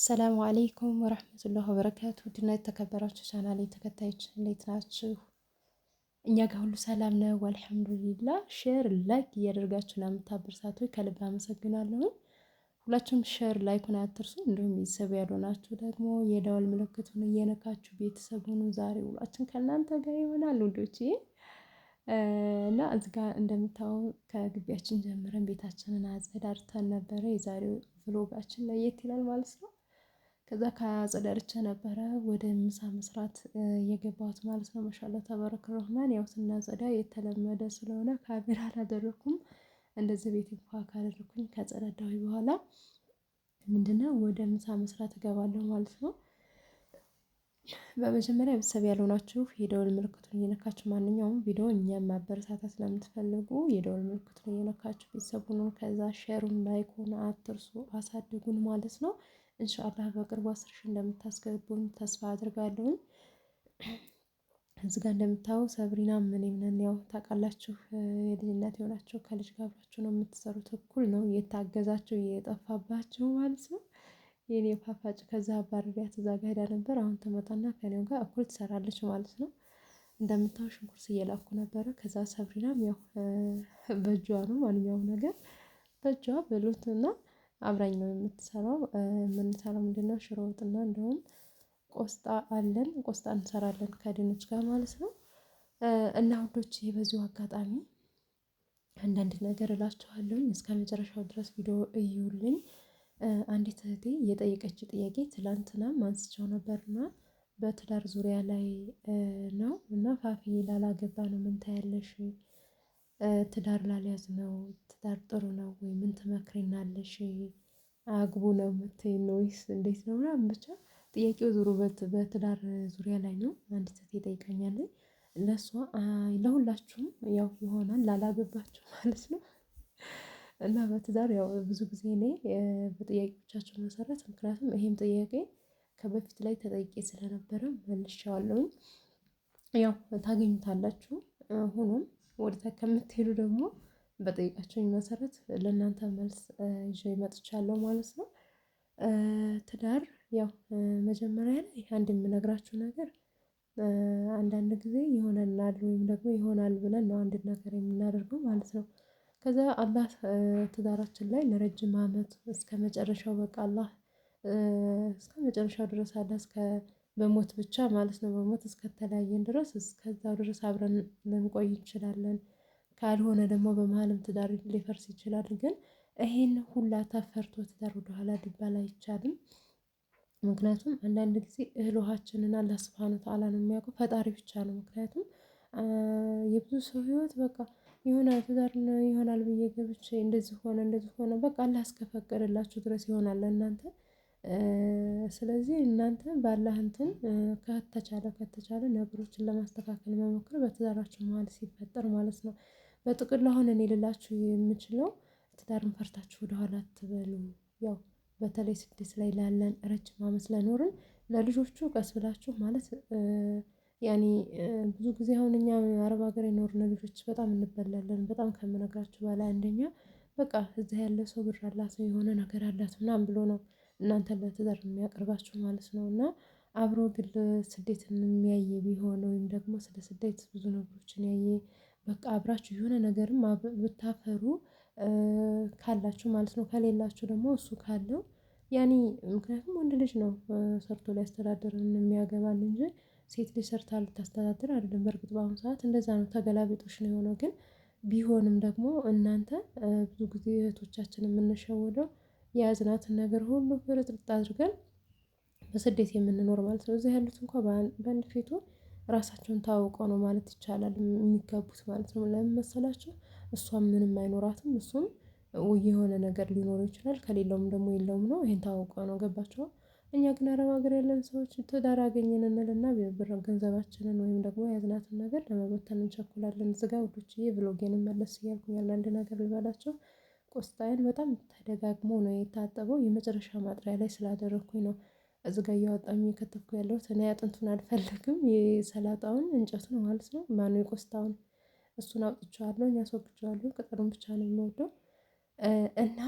ሰላሙ አለይኩም ወረህመቱላሂ ወበረካቱ ውድና የተከበራችሁ ቻናሌ ተከታዮች እንዴት ናችሁ? እኛ ጋር ሁሉ ሰላም ነው አልሐምዱሊላህ። ሼር ላይክ እያደርጋችሁ ለምታበረታቱኝ ከልብ አመሰግናለሁ። ሁላችሁም ሼር ላይኩን አትርሱ። እንዲሁም ቤተሰብ ያልሆናችሁ ደግሞ የደወል ምልክቱን እየነካችሁ ቤተሰብ ሁኑ። ዛሬ ውሏችን ከእናንተ ጋር ይሆናል ውዶቼ። እና እዚህ ጋር እንደምታው ከግቢያችን ጀምረን ቤታችንን አጸዳድተን ነበረ። የዛሬው ቭሎጋችን ለየት ይላል ማለት ነው። ከዛ ከአጸዳድቼ ነበረ ወደ ምሳ መስራት የገባሁት ማለት ነው። ማሻአላህ ተባረከ ረህማን። ያው ስናጸዳ የተለመደ ስለሆነ ካሜራ አላደረኩም። እንደዚህ ቤት እንኳ ካደረኩኝ ከጸዳዳሁኝ በኋላ ምንድነው ወደ ምሳ መስራት እገባለሁ ማለት ነው። በመጀመሪያ ቤተሰብ ያልሆናችሁ የደወል ምልክቱን እየነካችሁ ማንኛውም ቪዲዮ እኛም ማበረታታት ስለምትፈልጉ የደወል ምልክቱን እየነካችሁ ቤተሰብ ሁኑ። ከዛ ሼሩን ላይኩን አትርሱ፣ አሳድጉን ማለት ነው። ኢንሻአላህ በቅርቡ 10 ሺህ እንደምታስገቡን ተስፋ አድርጋለሁኝ። እዚህ ጋር እንደምታዩ ሰብሪና እኔም ነን። ያው ታውቃላችሁ የልጅነት የሆናችሁ ከልጅ ጋር አብራችሁ ነው የምትሰሩት። እኩል ነው እየታገዛችሁ እየጠፋባችሁ ማለት ነው። የኔ ፓፓጭ ከዛ አባርሪያት እዛ ጋር ሄዳ ነበር። አሁን ትመጣና ከኔው ጋር እኩል ትሰራለች ማለት ነው። እንደምታዩ ሽንኩርት እየላኩ ነበረ። ከዛ ሰብሪናም ያው በእጇ ነው ማንኛውም ነገር በእጇ በሉትና አብራኝ ነው የምትሰራው። የምንሰራው ምንድነው ሽሮ ወጥና እንደውም ቆስጣ አለን። ቆስጣ እንሰራለን ከድንች ጋር ማለት ነው። እና ውዶቼ በዚሁ አጋጣሚ አንዳንድ ነገር እላችኋለሁኝ። እስከ መጨረሻው ድረስ ቪዲዮ እዩልኝ። አንዲት እህቴ የጠየቀች ጥያቄ ትላንትናም አንስቼው ነበርና በትዳር ዙሪያ ላይ ነው እና ፋፊ ላላገባ ነው ምን ታያለሽ? ትዳር ላልያዝ ነው ትዳር ጥሩ ነው ወይ? ምን ትመክሪናለሽ? አግቡ ነው የምትይኝ ወይስ እንዴት ነው ምናምን ብቻ ጥያቄው ዞሮ በትዳር ዙሪያ ላይ ነው። አንዲት እህቴ ጠይቃኛለች። ለሷ ለሁላችሁም ያው ይሆናል ላላገባችሁ ማለት ነው። እና በትዳር ያው ብዙ ጊዜ እኔ በጥያቄዎቻችሁ መሰረት ምክንያቱም ይሄም ጥያቄ ከበፊት ላይ ተጠይቄ ስለነበረ መልሼዋለሁኝ። ያው ታገኙታላችሁ። ሆኖም ወደዛ ከምትሄዱ ደግሞ በጠየቃችሁኝ መሰረት ለእናንተ መልስ ይዤ መጥቻለሁ ማለት ነው። ትዳር ያው መጀመሪያ ላይ አንድ የምነግራችሁ ነገር አንዳንድ ጊዜ ይሆነናል ወይም ደግሞ ይሆናል ብለን ነው አንድ ነገር የምናደርገው ማለት ነው። ከዛ አላህ ትዳራችን ላይ ለረጅም አመት እስከመጨረሻው በቃ አላህ እስከመጨረሻው ድረስ አለ እስከ በሞት ብቻ ማለት ነው። በሞት እስከተለያየን ድረስ እስከዛው ድረስ አብረን ልንቆይ እንችላለን። ካልሆነ ደግሞ በመሃልም ትዳር ሊፈርስ ይችላል። ግን ይሄን ሁላ ተፈርቶ ትዳር ወደኋላ ሊባል አይቻልም። ምክንያቱም አንዳንድ ጊዜ እህል ውሃችንን አላህ ሱብሃነሁ ወተዓላ ነው የሚያውቀው፣ ፈጣሪ ብቻ ነው። ምክንያቱም የብዙ ሰው ህይወት በቃ ይሆናል ትዳር ይሆናል ብዬ ገብቼ እንደዚህ ሆነ እንደዚህ ሆነ በቃ አላህ እስከፈቀደላችሁ ድረስ ይሆናል ለእናንተ። ስለዚህ እናንተ ባላህ እንትን ከተቻለ ነገሮችን ለማስተካከል መሞከር በትዳራችሁ መሃል ሲፈጠር ማለት ነው። በጥቅሉ አሁን እኔ ልላችሁ የምችለው ትዳርን ፈርታችሁ ወደኋላ አትበሉ። ያው በተለይ ስደት ላይ ላለን ረጅም አመት ለኖርን ለልጆቹ ቀስ ብላችሁ ማለት ያኔ ብዙ ጊዜ አሁን እኛ አረብ ሀገር የኖርን ልጆች በጣም እንበላለን። በጣም ከምነግራችሁ በላይ አንደኛ በቃ እዚህ ያለ ሰው ብር አላት የሆነ ነገር አላት ምናምን ብሎ ነው እናንተን ለትዳር የሚያቀርባችሁ ማለት ነው። እና አብሮ ግን ስደትን የሚያይ ቢሆን ወይም ደግሞ ስለ ስደት ብዙ ነገሮችን ያየ በቃ አብራችሁ የሆነ ነገርም ብታፈሩ ካላችሁ ማለት ነው። ከሌላችሁ ደግሞ እሱ ካለው ያኔ ምክንያቱም ወንድ ልጅ ነው ሰርቶ ሊያስተዳድርን የሚያገባን እንጂ ሴት ልጅ ሰርታ ልታስተዳድር አይደለም። በእርግጥ በአሁኑ ሰዓት እንደዛ ነው ተገላቢጦሽ ነው የሆነው። ግን ቢሆንም ደግሞ እናንተ ብዙ ጊዜ እህቶቻችን የምንሸወደው የያዝናትን ነገር ሁሉ ፍርጥርጥ አድርገን በስደት የምንኖር ማለት ነው። እዚህ ያሉት እንኳን በአንድ ፊቱ ራሳቸውን ታውቀው ነው ማለት ይቻላል የሚጋቡት ማለት ነው። ለምን መሰላችሁ? እሷም ምንም አይኖራትም እሱም የሆነ ነገር ሊኖረው ይችላል ከሌለውም ደግሞ የለውም ነው። ይሄን ታውቀው ነው ገባችሁ? እኛ ግን አረብ ሀገር ያለን ሰዎች ትዳር አገኘን እንልና ብር ገንዘባችንን ወይም ደግሞ የያዝናትን ነገር ለመበተን እንቸኩላለን። እዚህ ጋር ውዶችዬ ብሎጌንም መለስ እያልኩኝ አንዳንድ ነገር ልበላቸው። ቆስጣዬን በጣም ተደጋግሞ ነው የታጠበው የመጨረሻ ማጥሪያ ላይ ስላደረኩኝ ነው እዚህ ጋር እያወጣሁ እየከተፍኩ ያለሁት። እኔ አጥንቱን አልፈልግም የሰላጣውን እንጨቱን ማለት ነው። ማነው የቆስጣውን እሱን አውጥቼዋለሁኝ አስወግቼዋለሁ። ቅጠሉን ብቻ ነው የምወደው። እና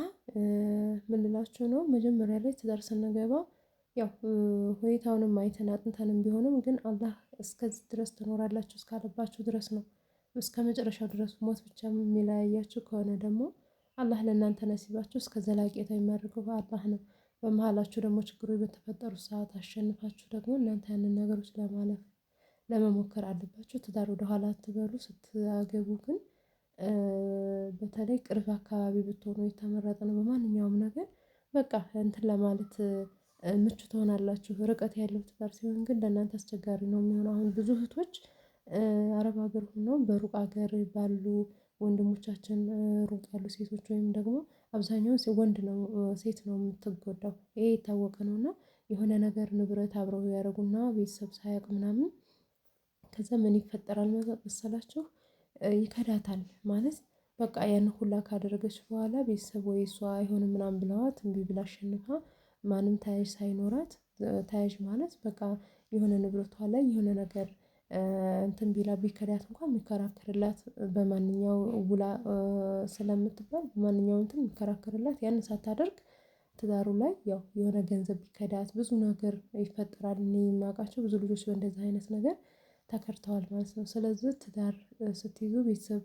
ምን ልላችሁ ነው መጀመሪያ ላይ ትዳር ስንገባ ያው ሁኔታውንም አይተን አጥንተንም ቢሆንም ግን አላህ እስከዚህ ድረስ ትኖራላችሁ እስካለባችሁ ድረስ ነው። እስከ መጨረሻው ድረስ ሞት ብቻ የሚለያያችሁ ከሆነ ደግሞ አላህ ለእናንተ ነሲባችሁ እስከ ዘላቂታ የሚያደርገው በአላህ ነው። በመሃላችሁ ደግሞ ችግሮች በተፈጠሩ ሰዓት አሸንፋችሁ ደግሞ እናንተ ያንን ነገሮች ለማለፍ ለመሞከር አለባችሁ። ትዳር ወደኋላ አትበሉ። ስታገቡ ግን በተለይ ቅርብ አካባቢ ብትሆኑ የተመረጠ ነው። በማንኛውም ነገር በቃ እንትን ለማለት ምቹ ትሆናላችሁ። ርቀት ያለው ትዳር ሲሆን ግን ለእናንተ አስቸጋሪ ነው የሚሆነው። አሁን ብዙ እህቶች አረብ ሀገር ሆነው በሩቅ ሀገር ባሉ ወንድሞቻችን ሩቅ ያሉ ሴቶች ወይም ደግሞ አብዛኛውን ወንድ ነው ሴት ነው የምትጎዳው ይሄ የታወቀ ነው። እና የሆነ ነገር ንብረት አብረው ያደርጉና ቤተሰብ ሳያውቅ ምናምን ከዛ ምን ይፈጠራል መሰላችሁ? ይከዳታል ማለት በቃ ያን ሁላ ካደረገች በኋላ ቤተሰብ ወይ እሷ አይሆንም ምናምን ብለዋት እምቢ ብላ አሸንፋ ማንም ተያዥ ሳይኖራት ተያዥ ማለት በቃ የሆነ ንብረቷ ላይ የሆነ ነገር እንትን ቢላ ቢከዳት እንኳን የሚከራከርላት በማንኛው ውላ ስለምትባል በማንኛው እንትን የሚከራከርላት ያንን ሳታደርግ ትዳሩ ላይ ያው የሆነ ገንዘብ ቢከዳት ብዙ ነገር ይፈጠራል። እኔ የማውቃቸው ብዙ ልጆች በእንደዚህ አይነት ነገር ተከድተዋል ማለት ነው። ስለዚህ ትዳር ስትይዙ ቤተሰብ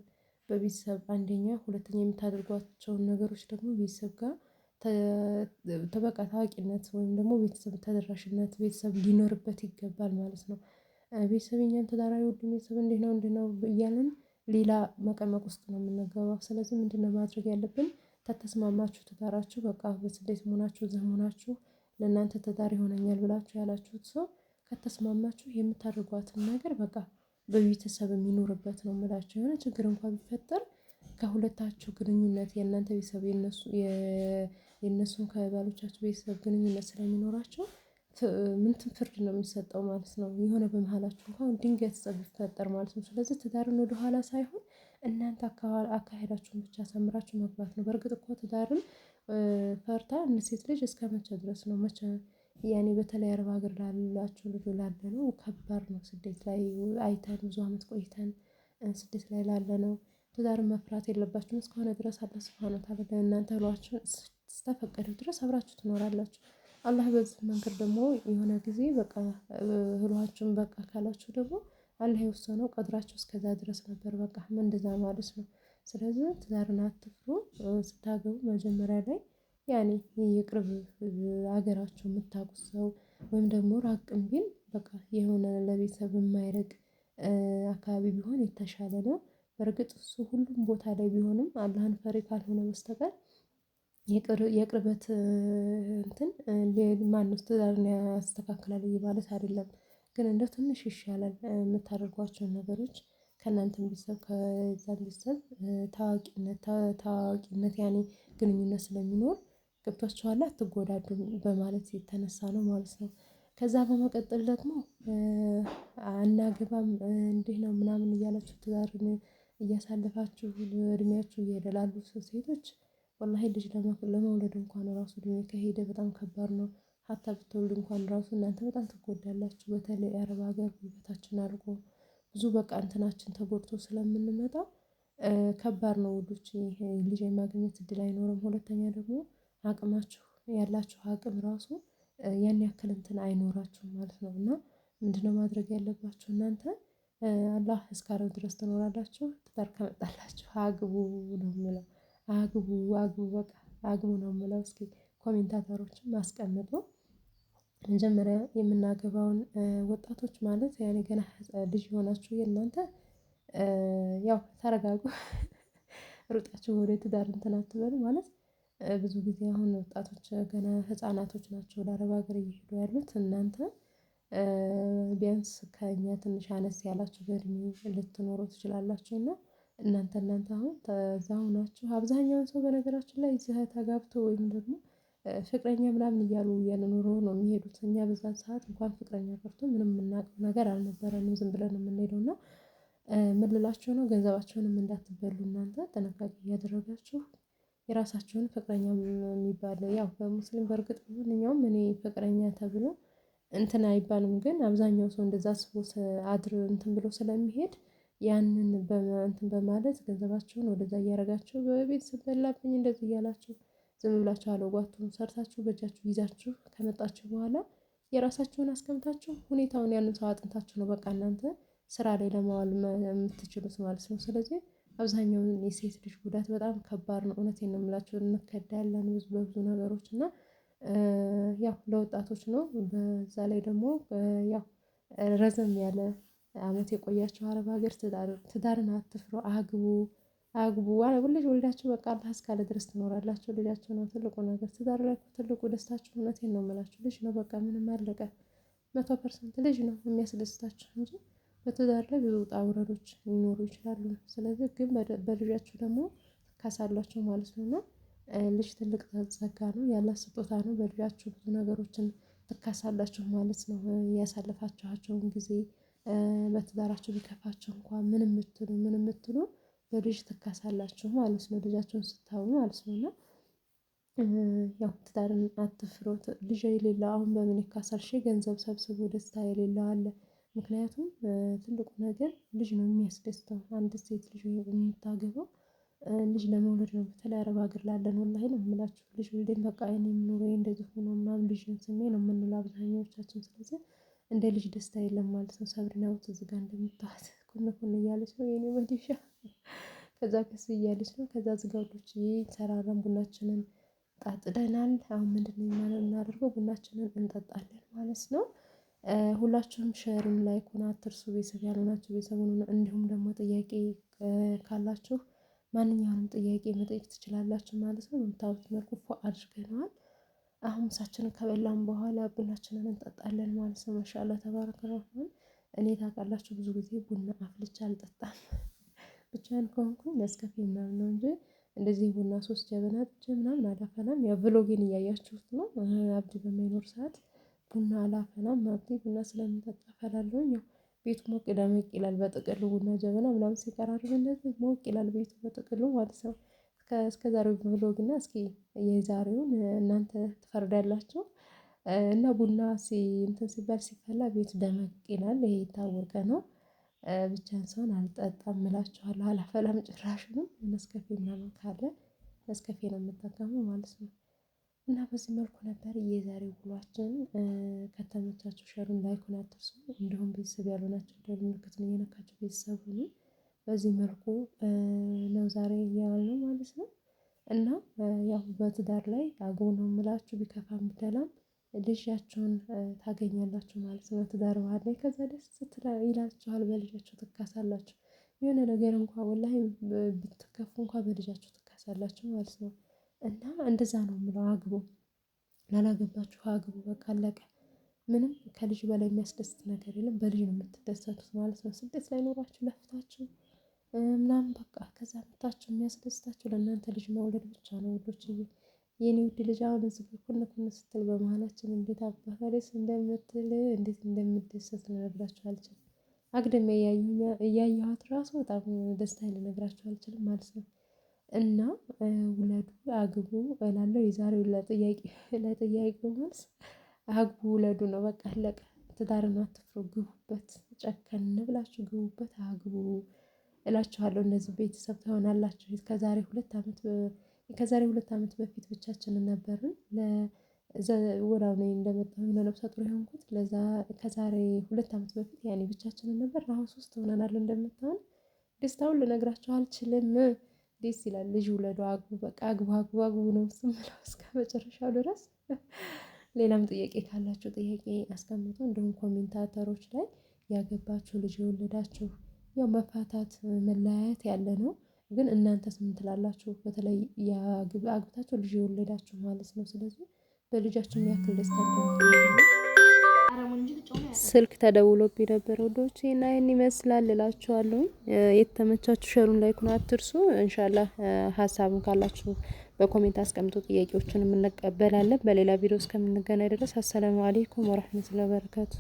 በቤተሰብ አንደኛ ሁለተኛ የምታደርጓቸውን ነገሮች ደግሞ ቤተሰብ ጋር በቃ ታዋቂነት ወይም ደግሞ ቤተሰብ ተደራሽነት ቤተሰብ ሊኖርበት ይገባል ማለት ነው። ቤተሰብ የኛን ትዳር አይወድም ቤተሰብ እንዲህ ነው እያልን ሌላ መቀመቅ ውስጥ ነው የምንገባው። ስለዚህ ምንድነው ማድረግ ያለብን? ከተስማማችሁ ትዳራችሁ በቃ በስደት መሆናችሁ እዛ መሆናችሁ ለእናንተ ትዳር ይሆነኛል ብላችሁ ያላችሁት ሰው ከተስማማችሁ የምታደርጓትን ነገር በቃ በቤተሰብ የሚኖርበት ነው የምላቸው። የሆነ ችግር እንኳን ቢፈጠር ከሁለታችሁ ግንኙነት የእናንተ ቤተሰብ የእነሱን ከባሎቻችሁ ቤተሰብ ግንኙነት ስለሚኖራቸው ምንትን ፍርድ ነው የሚሰጠው ማለት ነው። የሆነ በመሃላችሁ እንኳን ድንገት ፀብ ቢፈጠር ማለት ነው። ስለዚህ ትዳርን ወደኋላ ሳይሆን እናንተ አካሄዳችሁን ብቻ አሳምራችሁ መግባት ነው። በርግጥ እኮ ትዳርን ፈርታ እንደ ሴት ልጅ እስከመቼ ድረስ ነው መቼ ያኔ በተለይ አረብ ሀገር ላላችሁ ልጆች ላለነው ከባድ ነው። ስደት ላይ አይተን ብዙ አመት ቆይተን ስደት ላይ ላለነው ትዳርን መፍራት የለባችሁም። እስከሆነ ድረስ አላህ ሱብሃነሁ ወተዓላ ለእናንተ ብሏችሁን እስከፈቀደው ድረስ አብራችሁ ትኖራላችሁ። አላህ በዚህ መንገድ ደግሞ የሆነ ጊዜ በቃ እህሏችሁን በቃ ካላችሁ ደግሞ አላህ የወሰነው ቀድራችሁ እስከዛ ድረስ ነበር በቃ እንደዛ ማለት ነው። ስለዚህ ትዳርን አትፍሩ። ስታገቡ መጀመሪያ ላይ ያኔ የቅርብ ሀገራችሁ የምታውቁት ሰው ወይም ደግሞ ራቅም ቢል በቃ የሆነ ለቤተሰብ የማይርቅ አካባቢ ቢሆን የተሻለ ነው። በርግጥ እሱ ሁሉም ቦታ ላይ ቢሆንም አላህን ፈሪ ካልሆነ በስተቀር የቅርበት እንትን ማነው ትዳርን ያስተካክላል ብዬ ማለት አይደለም። ግን እንደው ትንሽ ይሻላል የምታደርጓቸውን ነገሮች ከእናንተም ቤተሰብ ከዛም ቤተሰብ ታዋቂነት ያኔ ግንኙነት ስለሚኖር ገብቷችኋል አትጎዳዱም በማለት የተነሳ ነው ማለት ነው። ከዛ በመቀጠል ደግሞ አናግባም እንዲህ ነው ምናምን እያላችሁ ትዳርን እያሳለፋችሁ እድሜያችሁ እየሄደ ላሉ ሴቶች ወላሂ ልጅ ለመውለድ እንኳን ራሱ እድሜ ከሄደ በጣም ከባድ ነው። ሀታ ብትወልዱ እንኳን ራሱ እናንተ በጣም ትጎዳላችሁ። በተለይ አረብ ሀገር ጉልበታችን አድርጎ ብዙ በቃ እንትናችን ተጎድቶ ስለምንመጣ ከባድ ነው ውዶቼ። ልጅ የማግኘት እድል አይኖርም። ሁለተኛ ደግሞ አቅማችሁ ያላችሁ አቅም ራሱ ያን ያክል እንትን አይኖራችሁም ማለት ነው። እና ምንድነው ማድረግ ያለባችሁ እናንተ አላህ እስካለው ድረስ ትኖራላችሁ። ትዳር ከመጣላችሁ አግቡ ነው የምለው። አግቡ አግቡ በቃ አግቡ ነው የምለው። እስኪ ኮሜንታተሮችን አስቀምጡ። መጀመሪያ የምናገባውን ወጣቶች ማለት ያኔ ገና ልጅ የሆናችሁ የእናንተ ያው ተረጋጉ። ሩጣችሁ ወደ ትዳር እንትን አትበሉ ማለት ብዙ ጊዜ አሁን ወጣቶች ገና ህፃናቶች ናቸው ወደ አረብ ሀገር እየሄዱ ያሉት። እናንተ ቢያንስ ከእኛ ትንሽ አነስ ያላችሁ በእድሜ ልትኖሩ ትችላላችሁ። እና እናንተ አሁን እዛ ሆናችሁ አብዛኛውን ሰው በነገራችን ላይ እዚህ ተጋብቶ ወይም ደግሞ ፍቅረኛ ምናምን እያሉ እየኖሩ ነው የሚሄዱት። እኛ በዛን ሰዓት እንኳን ፍቅረኛ ቀርቶ ምንም የምናውቀው ነገር አልነበረንም። ዝም ብለን የምንሄደው እና ምን ልላችሁ ነው ገንዘባችሁንም እንዳትበሉ እናንተ ጥንቃቄ እያደረጋችሁ የራሳችሁን ፍቅረኛ የሚባል ያው በሙስሊም በእርግጥ ማንኛውም እኔ ፍቅረኛ ተብሎ እንትን አይባልም። ግን አብዛኛው ሰው እንደዛ አስቦ አድር እንትን ብሎ ስለሚሄድ ያንን እንትን በማለት ገንዘባችሁን ወደዛ እያደረጋችሁ በቤተሰብ በላብኝ እንደዚህ እያላችሁ ዝም ብላችሁ አልዋጡም ሰርታችሁ በእጃችሁ ይዛችሁ ከመጣችሁ በኋላ የራሳችሁን አስቀምጣችሁ ሁኔታውን ያንን ሰው አጥንታችሁ ነው በቃ እናንተ ስራ ላይ ለማዋል የምትችሉት ማለት ነው። ስለዚህ አብዛኛውን የሴት ልጅ ጉዳት በጣም ከባድ ነው። እውነቴን ነው የምላችሁ እንከዳለን በብዙ ነገሮች እና ያው ለወጣቶች ነው። በዛ ላይ ደግሞ ያው ረዘም ያለ አመት የቆያችሁ አረብ ሀገር ትዳርን አትፍሩ፣ አግቡ አግቡ ልጅ ወልዳችሁ በቃ አላህ እስካለ ድረስ ትኖራላችሁ። ልጃችሁ ነው ትልቁ ነገር። ትዳር ላይ ትልቁ ደስታችሁ እውነቴን ነው የምላችሁ ልጅ ነው። በቃ ምንም አለቀ። 100% ልጅ ነው የሚያስደስታችሁ እንጂ በትዳር ላይ ብዙ ውጣ ውረዶች ሊኖሩ ይችላሉ። ስለዚህ ግን በልጃችሁ ደግሞ ትካሳላችሁ ማለት ነው። እና ልጅ ትልቅ ጸጋ ነው፣ ያለ ስጦታ ነው። በልጃችሁ ብዙ ነገሮችን ትካሳላችሁ ማለት ነው። ያሳለፋችኋቸውን ጊዜ በትዳራችሁ ቢከፋችሁ እንኳን ምንም ብትሉ በልጅ ትካሳላችሁ ማለት ነው። ልጃችሁን ስታዩ ማለት ነው። እና ያው ትዳርን አትፍሩት። ልጅ የሌለው አሁን በምን ይካሳል? ገንዘብ ሰብስቦ ደስታ የሌለው አለ። ምክንያቱም ትልቁ ነገር ልጅ ነው የሚያስደስተው። አንድ ሴት ልጅ የምታገባው ልጅ ለመውለድ ነው። በተለይ አረብ ሀገር ላለን ወላሂ ነው የምላችሁ ልጅ ወልደን በቃ እኔም ኑሮዬ እንደዚህ ሆኖ ምናምን ልጅን ስሜ ነው የምንለው አብዛኛዎቻችን። ስለዚህ እንደ ልጅ ደስታ የለም ማለት ነው። ሰብሪና ውስጥ እዚህ ጋር እንደምታዋት ኩን እያለች ነው የኔ መዲሻ። ከዛ ከስ እያለች ነው። ከዛ ዝጋጆች ሰራራን ቡናችንን ጣጥደናል። አሁን ምንድነው የምናደርገው? ቡናችንን እንጠጣለን ማለት ነው። ሁላችሁም ሼርም ላይኩን አትርሱ። ቤተሰብ ያልሆናችሁ ቤተሰቡን፣ እንዲሁም ደግሞ ጥያቄ ካላችሁ ማንኛውንም ጥያቄ መጠየቅ ትችላላችሁ ማለት ነው። በምታዩት መልኩ ፎ አድርገነዋል። አሁን ምሳችንን ከበላን በኋላ ቡናችንን እንጠጣለን ማለት ነው። ማሻአላህ ተባረከ ረህማን። እኔ ታውቃላችሁ ብዙ ጊዜ ቡና አፍልቼ አልጠጣም። ብቻዬን ከሆንኩኝ ነስከፌ ምናምን ነው እንጂ እንደዚህ ቡና 3 ጀበና ጥጄ ምናምን አላፈላም። ያው ብሎጌን እያያችሁት ነው። አብዲ በማይኖር ሰዓት ቡና አላፈላም። አብዲ ቡና ስለሚጠጣ አፈላለሁኝ። ያው ቤቱ ሞቅ ደመቅ ይላል። በጥቅሉ ቡና ጀበና ምናምን ሲቀራርብ እንደዚህ ሞቅ ይላል ቤቱ በጥቅሉ ማለት ነው። እስከ ዛሬው ብሎግ እና እስኪ የዛሬውን እናንተ ትፈርዳላችሁ። እና ቡና እንትን ሲባል ሲፈላ ቤቱ ደመቅ ይላል። ይሄ የታወቀ ነው። ብቻዬን ሰውን አልጠጣም እላችኋለሁ። አላፈላም ጭራሽንም። ነስከፌ ምናምን ካለ ነስከፌ ነው የምጠቀመው ማለት ነው። እና በዚህ መልኩ ነበር የዛሬው ውሏችን። ከተመቻችሁ ሸሩን ላይኩን አትርሱ። እንዲሁም ቤተሰብ ያልሆናችሁ ደወል ምልክቱን እየነካችሁ ቤተሰብ ሁኑ። በዚህ መልኩ ነው ዛሬ ያልነው ማለት ነው። እና ያው በትዳር ላይ አግቡ ነው የምላችሁ። ቢከፋም ቢደላም ልጃችሁን ታገኛላችሁ ማለት ነው። ትዳር መሃል ላይ ከዛ ደስ ይላችኋል። በልጃችሁ ትካሳላችሁ። የሆነ ነገር እንኳን ወላሂ ብትከፉ እንኳን በልጃችሁ ትካሳላችሁ ማለት ነው። እና እንደዛ ነው የምለው። አግቡ፣ ላላገባችሁ አግቡ። በቃ አለቀ። ምንም ከልጅ በላይ የሚያስደስት ነገር የለም። በልጅ ነው የምትደሰቱት ማለት ነው። ስደት ላይ ኖራችሁ ለፍታችሁ ምናምን በቃ ከዛ መታችሁ የሚያስደስታችሁ ለእናንተ ልጅ መውለድ ብቻ ነው ውዶችዬ። የኔ ውድ ልጅ አሁን እዚህ ኩን ስትል በመሀላችን እንዴት አባቷ ደስ እንደምትል እንዴት እንደምደሰት ልነግራችሁ አልችልም። አግድሜ እያየኋት ራሱ በጣም ደስታዬን ልነግራችሁ አልችልም ማለት ነው። እና ውለዱ፣ አግቡ እላለሁ። የዛሬው ለጥያቄው መልስ አግቡ፣ ውለዱ ነው በቃ አለቀ። ትዳርን አትፍሩ፣ ግቡበት። ጨከን ብላችሁ ግቡበት፣ አግቡ እላችኋለሁ። እነዚህ ቤተሰብ ትሆናላችሁ። ከዛሬ 2 ዓመት በፊት ብቻችንን ነበርን። ወዳው ነኝ እንደመጣሁ ለነፍሰ ጡር የሆንኩት ለዛ ከዛሬ 2 ዓመት በፊት ያኔ ብቻችንን ነበር። አሁን 3 ሆነናል። እንደምታውን ደስታውን ልነግራችሁ አልችልም። ደስ ይላል። ልጅ ውለዱ፣ አግቡ፣ በቃ አግቡ አግቡ አግቡ ነው የምለው እስከ መጨረሻው ድረስ። ሌላም ጥያቄ ካላችሁ ጥያቄ አስቀምጡ። እንዲሁም ኮሜንታተሮች ላይ ያገባችሁ ልጅ የወለዳችሁ ያው መፋታት መለያየት ያለ ነው። ግን እናንተስ ምን ትላላችሁ? በተለይ አግብታችሁ ልጅ የወለዳችሁ ማለት ነው። ስለዚህ በልጃችሁ ያክል ደስታ ስልክ ተደውሎብኝ ነበር ወዶቼ እና ይሄን ይመስላል እላችኋለሁ። የተመቻችሁ ሸሩን ላይኩን አትርሱ። ኢንሻአላህ ሀሳብም ካላችሁ በኮሜንት አስቀምጡ። ጥያቄዎችን እንቀበላለን። በሌላ ቪዲዮ እስከምንገናኝ ድረስ አሰላሙ አለይኩም ወራህመቱላሂ ወበረካቱ።